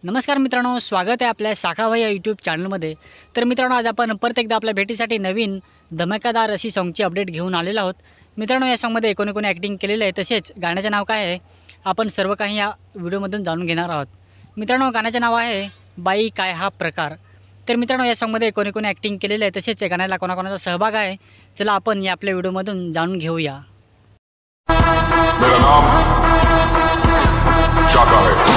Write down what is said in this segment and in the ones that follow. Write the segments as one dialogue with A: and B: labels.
A: नमस्कार मित्रांनो, स्वागत आहे आपल्या साखाभाई या यूट्यूब चॅनलमध्ये। तर मित्रांनो, आज आपण परत एकदा आपल्या भेटीसाठी नवीन धमाकेदार अशी सॉन्गची अपडेट घेऊन आलेलो आहोत। मित्रांनो, या सॉन्गमध्ये कोणी कोणी ॲक्टिंग केलेलं आहे, तसेच गाण्याचं नाव काय आहे आपण सर्व काही या व्हिडिओमधून जाणून घेणार आहोत। मित्रांनो, गाण्याचं नाव आहे बाई काय हा प्रकार। तर मित्रांनो, या सॉन्गमध्ये कोणी कोणी ॲक्टिंग केलेलं आहे, तसेच या गाण्याला कोणाकोणाचा सहभाग आहे, चला आपण या आपल्या व्हिडिओमधून जाणून घेऊया।
B: मेरा नाम शाका है।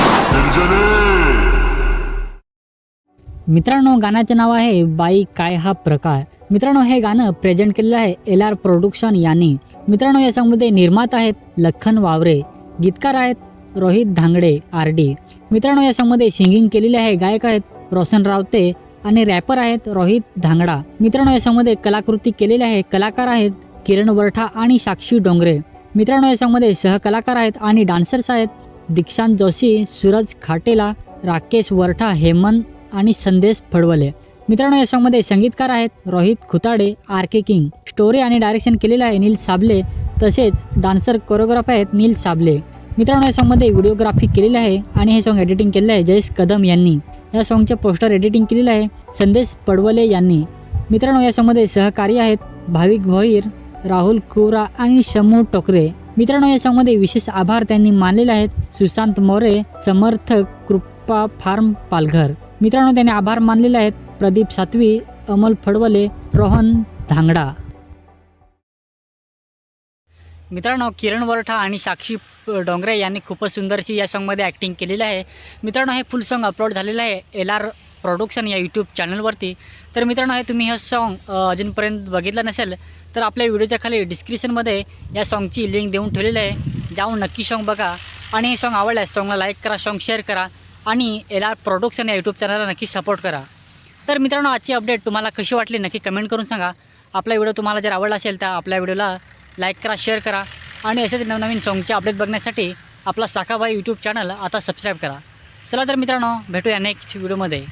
A: मित्रांनो, गाण्याचे नाव आहे बाई काय हा प्रकार। मित्रांनो, हे गाणं प्रेझेंट केलेलं आहे LR प्रोडक्शन यांनी। मित्रांनो, या सॉन्गमध्ये निर्माता आहेत लखन वावरे, गीतकार आहेत रोहित धांगडे RD। मित्रांनो, या सॉन्गमध्ये सिंगिंग केलेली आहे गायक आहेत रोशन रावते आणि रॅपर आहेत रोहित धांगडा। मित्रांनो, या सॉन्गमध्ये कलाकृती केलेली आहे कलाकार आहेत किरण वरठा आणि साक्षी डोंगरे। मित्रांनो, या सॉन्गमध्ये सहकलाकार आहेत आणि डान्सर्स आहेत दीक्षांत जोशी, सूरज खाटेला, राकेश वरठा, हेमंत आणि संदेश फडवले। मित्रांनो, या सॉन्गमध्ये संगीतकार आहेत रोहित खुताडे, RK किंग। स्टोरी आणि डायरेक्शन केलेलं आहे नील साबले, तसेच डान्सर कोरिओग्राफर आहेत नील साबले। मित्रांनो, या सॉन्गमध्ये व्हिडिओग्राफी केलेली आहे आणि हे सॉन्ग एडिटिंग केलेलं आहे जयेश कदम यांनी। या सॉन्गचे पोस्टर एडिटिंग केलेलं आहे संदेश पडवले यांनी। मित्रांनो, या सॉन्गमध्ये सहकारी आहेत भाविक भोईर, राहुल कुरा आणि शमू टोकरे। मित्रांनो, या सॉन्गमध्ये विशेष आभार त्यांनी मानलेले आहेत सुशांत मोरे, समर्थक कृपा फार्म पालघर। मित्रांनो, त्यांनी आभार मानलेले आहेत प्रदीप सातवी, अमोल फडवले, रोहन धांगडा। मित्रांनो, किरण वरठा आणि साक्षी डोंगरे यांनी खूपच सुंदरशी या सॉन्गमध्ये ॲक्टिंग केलेली आहे। मित्रांनो, हे फुल सॉन्ग अपलोड झालेलं आहे LR प्रोडक्शन या यूट्यूब चॅनलवरती। तर मित्रांनो, हे तुम्ही हे सॉन्ग अजूनपर्यंत बघितलं नसेल तर आपल्या व्हिडिओच्या खाली डिस्क्रिप्शनमध्ये या सॉन्गची लिंक देऊन ठेवलेली आहे, जाऊन नक्की सॉन्ग बघा। आणि हे सॉन्ग आवडल्यास सॉन्गला लाईक करा, सॉन्ग शेअर करा आणि LR प्रोडक्शन या यूट्यूब चॅनलला नक्की सपोर्ट करा। तर मित्रांनो, आजची अपडेट तुम्हाला कशी वाटली नक्की कमेंट करून सांगा। आपला व्हिडिओ तुम्हाला जर आवडला असेल तर आपल्या व्हिडिओला लाईक करा, शेअर करा आणि असेच नवनवीन सॉन्गचे अपडेट बघण्यासाठी आपला साखाभाई यूट्यूब चॅनल आता सबस्क्राईब करा। चला तर मित्रांनो, भेटूया नेक्स्ट व्हिडिओमध्ये।